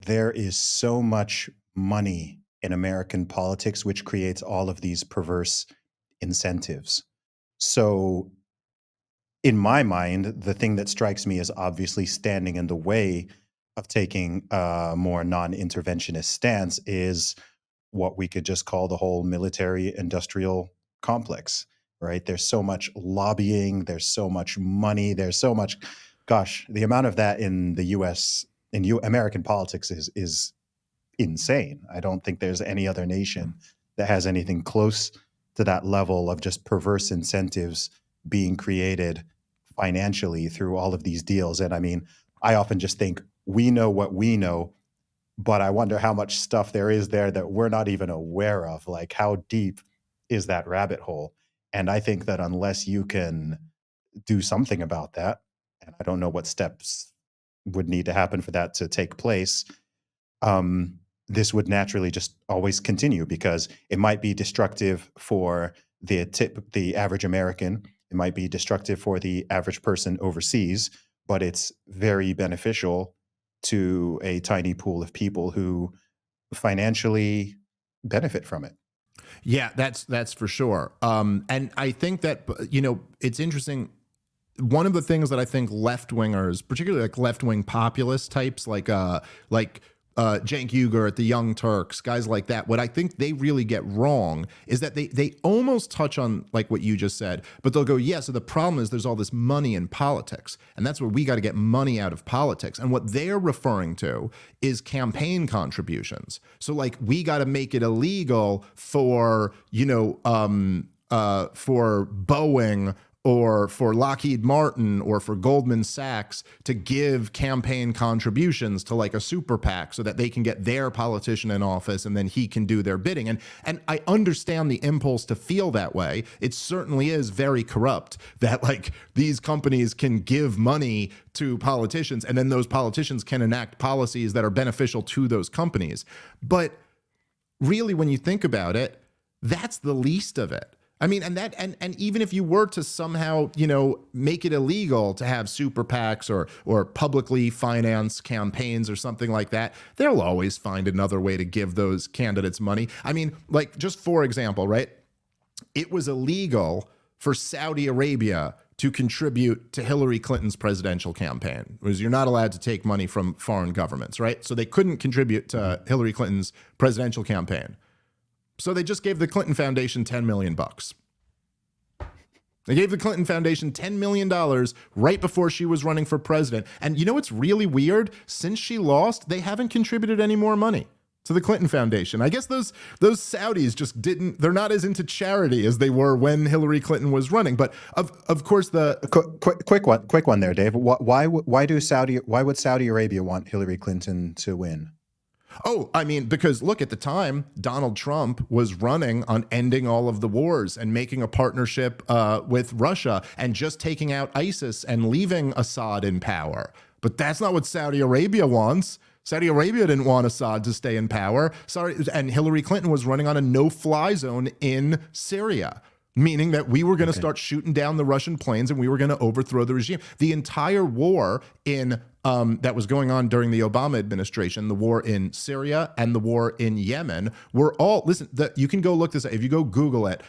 there is so much money in American politics, which creates all of these perverse incentives. So, in my mind, the thing that strikes me as obviously standing in the way of taking a more non interventionist stance is what we could just call the whole military industrial complex, right? There's so much lobbying, there's so much money, there's so much, gosh, the amount of that in the US, American politics is insane. I don't think there's any other nation that has anything close to that level of just perverse incentives being created financially through all of these deals. And I mean, I often just think we know what we know, but I wonder how much stuff there is there that we're not even aware of. Like, how deep is that rabbit hole? And I think that unless you can do something about that, and I don't know what steps would need to happen for that to take place, this would naturally just always continue because it might be destructive for the average American. It might be destructive for the average person overseas, but it's very beneficial to a tiny pool of people who financially benefit from it. Yeah, that's for sure. And I think that, it's interesting. One of the things that I think left wingers, particularly like left wing populist types, like Cenk Uygur at the Young Turks, guys like that, what I think they really get wrong is that they almost touch on like what you just said, but they'll go, yeah, so the problem is there's all this money in politics, and that's where we got to get money out of politics. And what they're referring to is campaign contributions. So like we got to make it illegal for, for Boeing or for Lockheed Martin or for Goldman Sachs to give campaign contributions to like a super PAC so that they can get their politician in office and then he can do their bidding. And I understand the impulse to feel that way. It certainly is very corrupt that like these companies can give money to politicians and then those politicians can enact policies that are beneficial to those companies. But really, when you think about it, that's the least of it. I mean, and even if you were to somehow, make it illegal to have super PACs or publicly financed campaigns or something like that, they'll always find another way to give those candidates money. I mean, like just for example, right? It was illegal for Saudi Arabia to contribute to Hillary Clinton's presidential campaign. Because you're not allowed to take money from foreign governments, right? So they couldn't contribute to Hillary Clinton's presidential campaign. So they just gave the Clinton Foundation $10 million. They gave the Clinton Foundation $10 million right before she was running for president. And you know what's really weird? Since she lost, they haven't contributed any more money to the Clinton Foundation. I guess those Saudis just didn't, they're not as into charity as they were when Hillary Clinton was running. But of course the quick one there, Dave. Why would Saudi Arabia want Hillary Clinton to win? Oh, I mean, because look, at the time, Donald Trump was running on ending all of the wars and making a partnership with Russia and just taking out ISIS and leaving Assad in power. But that's not what Saudi Arabia wants. Saudi Arabia didn't want Assad to stay in power. And Hillary Clinton was running on a no-fly zone in Syria, meaning that we were going to start shooting down the Russian planes and we were going to overthrow the regime. The entire war in that was going on during the Obama administration, the war in Syria and the war in Yemen, were all, listen, you can go look this up. If you go Google it,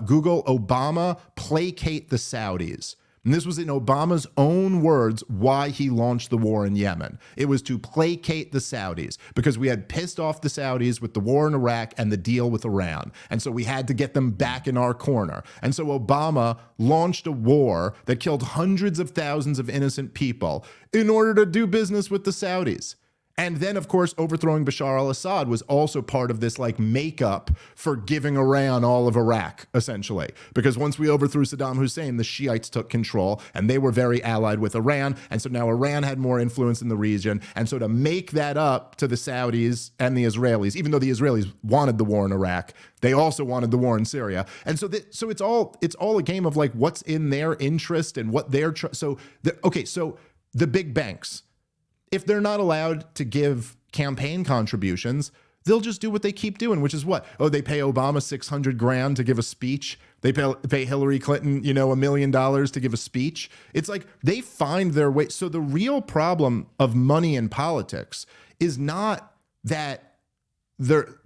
Google Obama placate the Saudis. And this was in Obama's own words why he launched the war in Yemen. It was to placate the Saudis because we had pissed off the Saudis with the war in Iraq and the deal with Iran. And so we had to get them back in our corner. And so Obama launched a war that killed hundreds of thousands of innocent people in order to do business with the Saudis. And then, of course, overthrowing Bashar al-Assad was also part of this like makeup for giving Iran all of Iraq, essentially. Because once we overthrew Saddam Hussein, the Shiites took control and they were very allied with Iran. And so now Iran had more influence in the region. And so to make that up to the Saudis and the Israelis, even though the Israelis wanted the war in Iraq, they also wanted the war in Syria. And so so it's all a game of like what's in their interest and what they're so the big banks, if they're not allowed to give campaign contributions, they'll just do what they keep doing, which is what? Oh, they pay Obama $600,000 to give a speech. They pay Hillary Clinton, $1 million to give a speech. It's like they find their way. So the real problem of money in politics is not that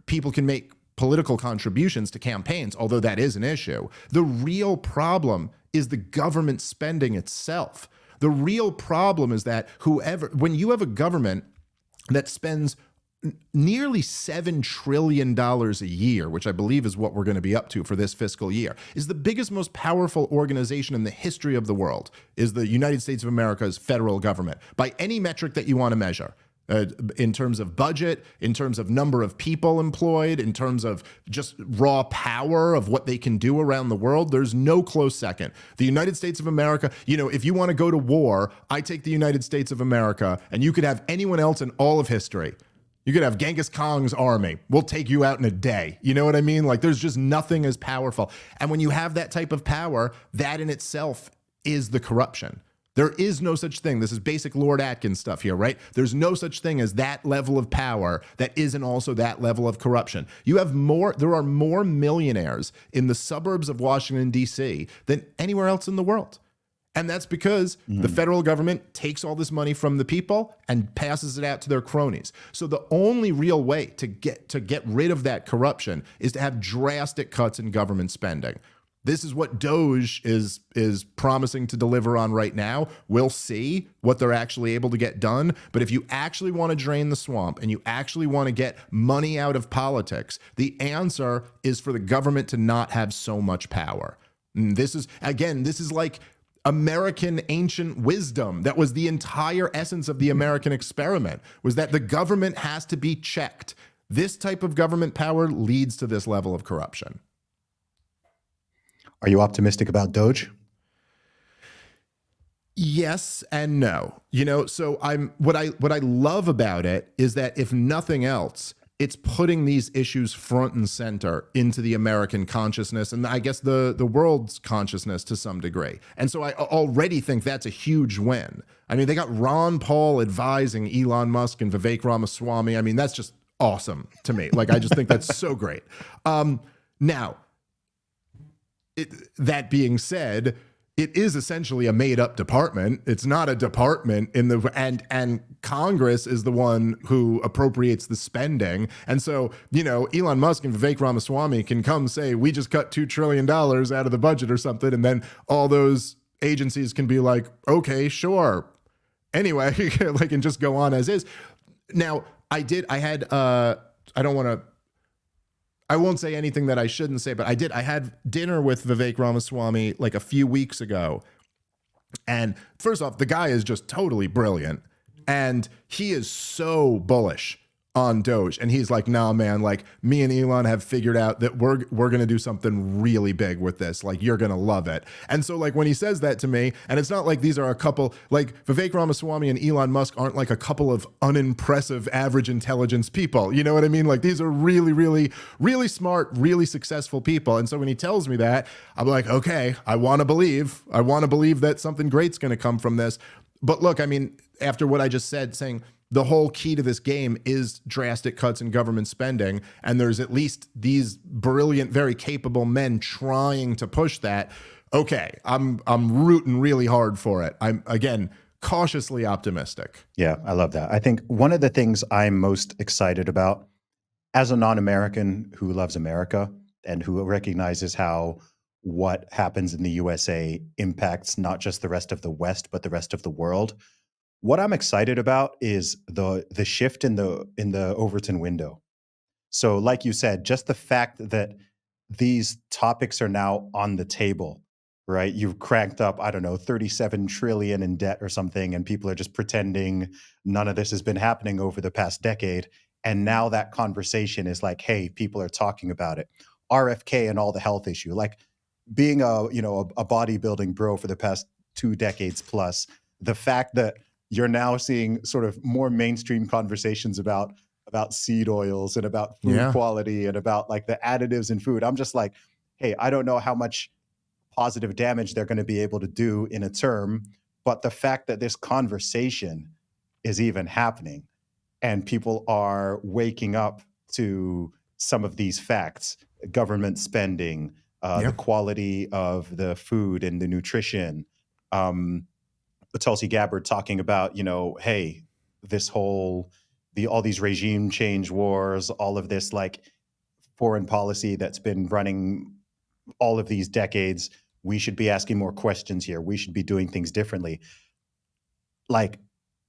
people can make political contributions to campaigns, although that is an issue. The real problem is the government spending itself. The real problem is that when you have a government that spends nearly $7 trillion a year, which I believe is what we're going to be up to for this fiscal year, is the biggest, most powerful organization in the history of the world, is the United States of America's federal government, by any metric that you want to measure. In terms of budget, in terms of number of people employed, in terms of just raw power of what they can do around the world, there's no close second. The United States of America, if you want to go to war, I take the United States of America, and you could have anyone else in all of history. You could have Genghis Khan's army. We'll take you out in a day. You know what I mean? Like, there's just nothing as powerful. And when you have that type of power, that in itself is the corruption. There is no such thing. This is basic Lord Atkins stuff here, right? There's no such thing as that level of power that isn't also that level of corruption. There are more millionaires in the suburbs of Washington, D.C. than anywhere else in the world. And that's because the federal government takes all this money from the people and passes it out to their cronies. So the only real way to get rid of that corruption is to have drastic cuts in government spending. This is what Doge is promising to deliver on right now. We'll see what they're actually able to get done. But if you actually want to drain the swamp and you actually want to get money out of politics, the answer is for the government to not have so much power. And this is like American ancient wisdom. That was the entire essence of the American experiment, was that the government has to be checked. This type of government power leads to this level of corruption. Are you optimistic about Doge? Yes and no. So what I love about it is that, if nothing else, it's putting these issues front and center into the American consciousness, and I guess the world's consciousness to some degree. And so I already think that's a huge win. I mean, they got Ron Paul advising Elon Musk and Vivek Ramaswamy. I mean, that's just awesome to me. Like, I just think that's so great. Now, that being said, it is essentially a made-up department. It's not a department and Congress is the one who appropriates the spending. And so, Elon Musk and Vivek Ramaswamy can come say, we just cut $2 trillion out of the budget or something, and then all those agencies can be like, okay, sure. Anyway, and just go on as is. Now, I won't say anything that I shouldn't say, but I had dinner with Vivek Ramaswamy like a few weeks ago. And first off, the guy is just totally brilliant. And he is so bullish on Doge. And he's like, nah, man, like, me and Elon have figured out that we're going to do something really big with this. Like, you're going to love it. And so, like, when he says that to me, and it's not like these are a couple, like, Vivek Ramaswamy and Elon Musk aren't like a couple of unimpressive average intelligence people. You know what I mean? Like, these are really, really, really smart, really successful people. And so when he tells me that, I'm like, okay, I want to believe that something great's going to come from this. But look, I mean, after what I just said, saying the whole key to this game is drastic cuts in government spending, and there's at least these brilliant, very capable men trying to push that. Okay, I'm rooting really hard for it. I'm, again, cautiously optimistic. Yeah, I love that. I think one of the things I'm most excited about as a non-American who loves America and who recognizes how what happens in the USA impacts not just the rest of the West, but the rest of the world. What I'm excited about is the shift in the Overton window. So like you said, just the fact that these topics are now on the table, right? You've cranked up, I don't know, 37 trillion in debt or something, and people are just pretending none of this has been happening over the past decade. And now that conversation is like, hey, people are talking about it. RFK and all the health issue, like being a bodybuilding bro for the past 2 decades plus, the fact that you're now seeing sort of more mainstream conversations about seed oils and about food quality and about like the additives in food. I'm just like, hey, I don't know how much positive damage they're going to be able to do in a term, but the fact that this conversation is even happening and people are waking up to some of these facts, government spending, the quality of the food and the nutrition, Tulsi Gabbard talking about, hey, this whole all these regime change wars, all of this like foreign policy that's been running all of these decades. We should be asking more questions here. We should be doing things differently. Like,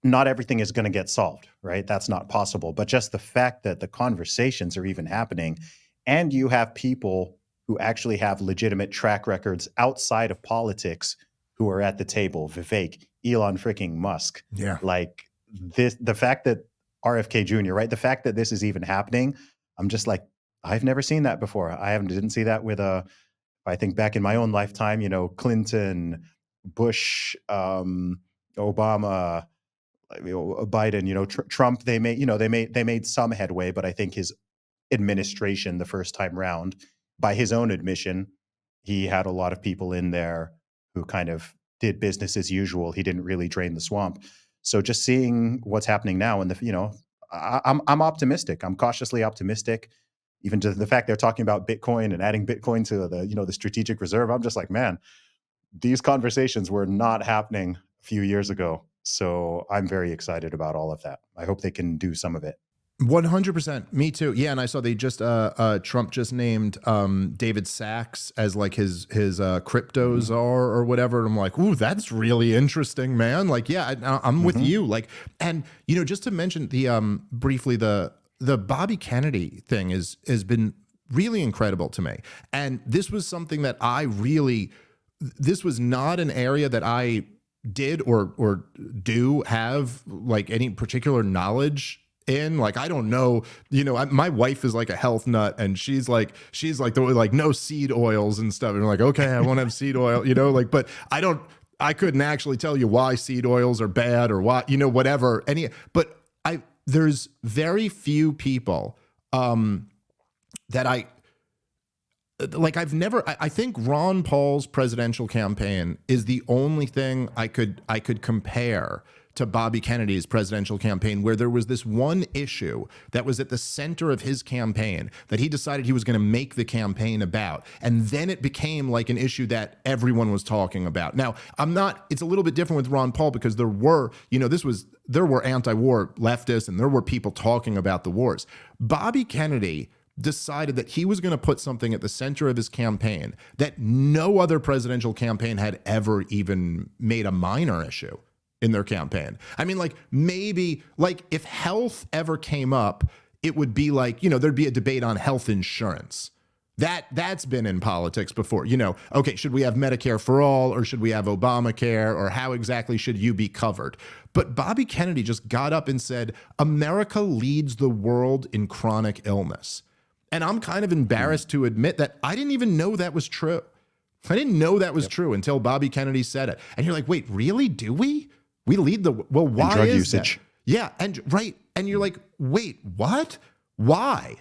not everything is going to get solved, right? That's not possible. But just the fact that the conversations are even happening, and you have people who actually have legitimate track records outside of politics who are at the table, Vivek, Elon freaking Musk. Yeah. Like this, the fact that RFK Jr., right? The fact that this is even happening, I'm just like, I've never seen that before. Didn't see that with I think back in my own lifetime, Clinton, Bush, Obama, Biden, Trump. They made some headway, but I think his administration the first time round, by his own admission, he had a lot of people in there who kind of did business as usual. He didn't really drain the swamp. So just seeing what's happening now, and I'm optimistic. I'm cautiously optimistic. Even to the fact they're talking about Bitcoin and adding Bitcoin to the strategic reserve, I'm just like, man, these conversations were not happening a few years ago. So I'm very excited about all of that. I hope they can do some of it. 100%. Me too. Yeah, and I saw they just Trump just named David Sachs as like his crypto czar or whatever. And I'm like, ooh, that's really interesting, man. Like, yeah, I'm with you. Like, and just to mention the briefly the Bobby Kennedy thing has been really incredible to me. And this was something that this was not an area that I did or do have like any particular knowledge in. Like, I don't know, my wife is like a health nut, and she's like no seed oils and stuff. And I'm like, okay, I won't have seed oil, but I couldn't actually tell you why seed oils are bad or why, whatever. But there's very few people that I think Ron Paul's presidential campaign is the only thing I could compare to Bobby Kennedy's presidential campaign, where there was this one issue that was at the center of his campaign that he decided he was going to make the campaign about. And then it became like an issue that everyone was talking about. Now, it's a little bit different with Ron Paul because there were anti-war leftists and there were people talking about the wars. Bobby Kennedy decided that he was going to put something at the center of his campaign that no other presidential campaign had ever even made a minor issue in their campaign. I mean, like, maybe like if health ever came up, it would be like, there'd be a debate on health insurance. That's been in politics before. Okay, should we have Medicare for all, or should we have Obamacare, or how exactly should you be covered? But Bobby Kennedy just got up and said, America leads the world in chronic illness. And I'm kind of embarrassed to admit that I didn't even know that was true. I didn't know that was true until Bobby Kennedy said it. And you're like, wait, really? Do we? We lead the, well, why and drug is usage. that? Yeah. And right. And you're like, wait, what? Why?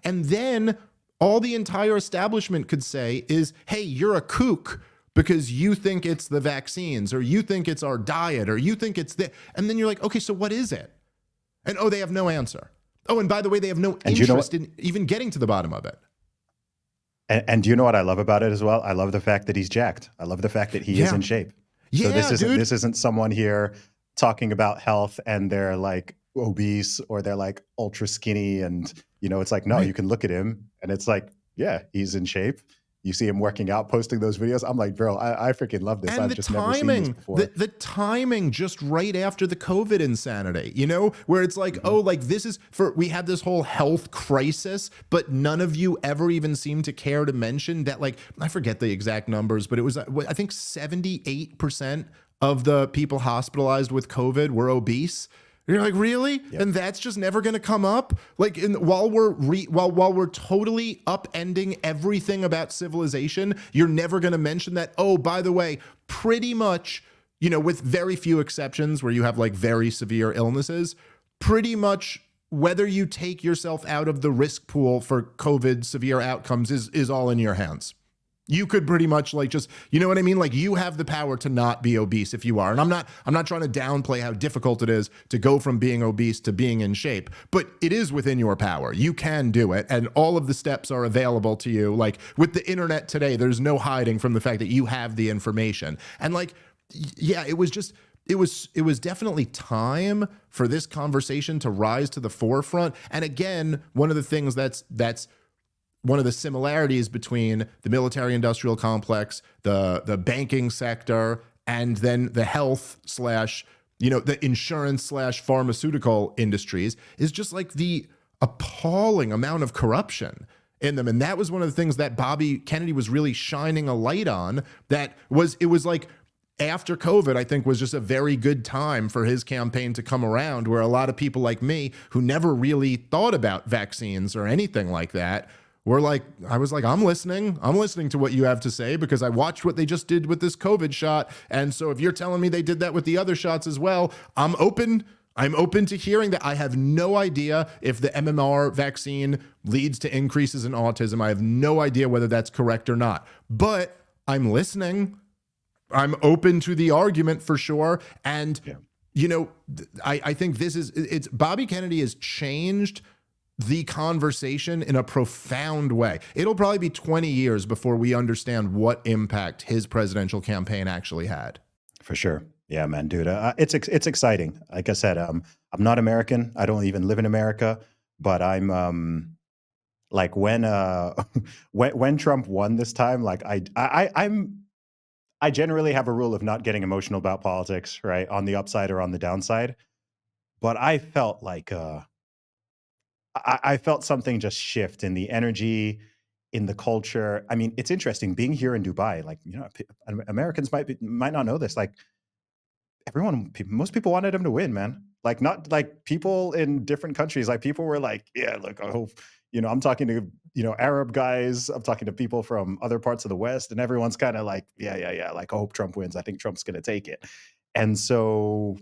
And then all the entire establishment could say is, hey, you're a kook because you think it's the vaccines, or you think it's our diet, or you think it's the, and then you're like, okay, so what is it? And they have no answer. Oh, and by the way, they have no interest in even getting to the bottom of it. And do you know what I love about it as well? I love the fact that he's jacked. I love the fact that he is in shape. So this isn't someone here talking about health and they're like obese or they're like ultra skinny, and it's like, no, you can look at him and it's like, yeah, he's in shape. You see him working out, posting those videos. I'm like, bro, I freaking love this. And I've just never seen this before. The timing just right after the COVID insanity, where it's like, oh, like we had this whole health crisis, but none of you ever even seemed to care to mention that, like, I forget the exact numbers, but it was, I think 78% of the people hospitalized with COVID were obese. You're like, really? Yep. And that's just never going to come up? Like, while we're totally upending everything about civilization, you're never going to mention that, oh, by the way, pretty much, with very few exceptions where you have like very severe illnesses, pretty much whether you take yourself out of the risk pool for COVID severe outcomes is all in your hands. You could pretty much like just, you know what I mean? Like, you have the power to not be obese if you are. And I'm not trying to downplay how difficult it is to go from being obese to being in shape, but it is within your power. You can do it. And all of the steps are available to you. Like, with the internet today, there's no hiding from the fact that you have the information. And like, yeah, it was just, it was definitely time for this conversation to rise to the forefront. And again, one of the things that's one of the similarities between the military industrial complex, the banking sector, and then the health slash, the insurance slash pharmaceutical industries is just like the appalling amount of corruption in them. And that was one of the things that Bobby Kennedy was really shining a light on. It was like after COVID, I think, was just a very good time for his campaign to come around, where a lot of people like me who never really thought about vaccines or anything like that I was like, I'm listening to what you have to say, because I watched what they just did with this COVID shot. And so if you're telling me they did that with the other shots as well, I'm open to hearing that. I have no idea if the MMR vaccine leads to increases in autism. I have no idea whether that's correct or not, but I'm listening. I'm open to the argument for sure. And, I think it's Bobby Kennedy has changed the conversation in a profound way. It'll probably be 20 years before we understand what impact his presidential campaign actually had. For sure. Yeah, man, dude. It's exciting. Like I said, I'm not American. I don't even live in America, but I'm like when when Trump won this time, like I generally have a rule of not getting emotional about politics, right? On the upside or on the downside. But I felt like I felt something just shift in the energy, in the culture. I mean, it's interesting being here in Dubai. Like, Americans might not know this. Like, most people wanted him to win, man. Like, not like people in different countries. Like, people were like, yeah, look, I hope. I'm talking to Arab guys. I'm talking to people from other parts of the West, and everyone's kind of like, yeah. Like, I hope Trump wins. I think Trump's going to take it. And so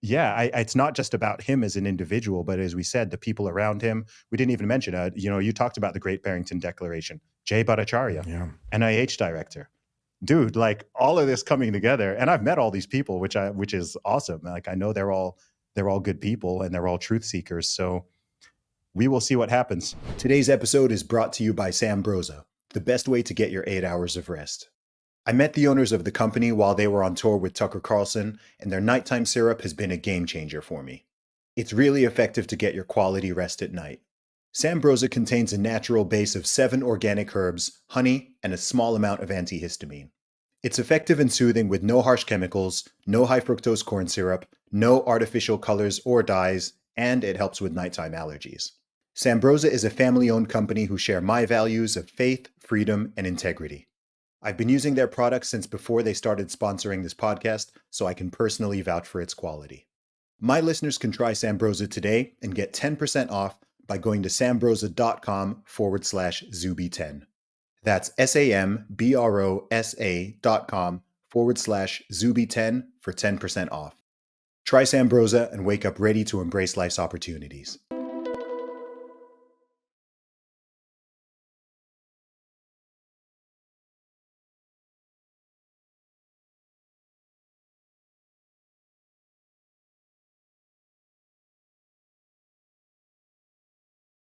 yeah, it's not just about him as an individual, but as we said, the people around him. We didn't even mention, you talked about the Great Barrington Declaration. Jay Bhattacharya, NIH director, dude. Like all of this coming together, and I've met all these people, which is awesome. Like I know they're all good people, and they're all truth seekers. So we will see what happens. Today's episode is brought to you by Sambrosa, the best way to get your 8 hours of rest. I met the owners of the company while they were on tour with Tucker Carlson, and their nighttime syrup has been a game changer for me. It's really effective to get your quality rest at night. Sambrosa contains a natural base of 7 organic herbs, honey, and a small amount of antihistamine. It's effective and soothing with no harsh chemicals, no high fructose corn syrup, no artificial colors or dyes, and it helps with nighttime allergies. Sambrosa is a family-owned company who share my values of faith, freedom, and integrity. I've been using their products since before they started sponsoring this podcast, so I can personally vouch for its quality. My listeners can try Sambrosa today and get 10% off by going to sambrosa.com/Zuby10. That's SAMBROSA.com/Zuby10 for 10% off. Try Sambrosa and wake up ready to embrace life's opportunities.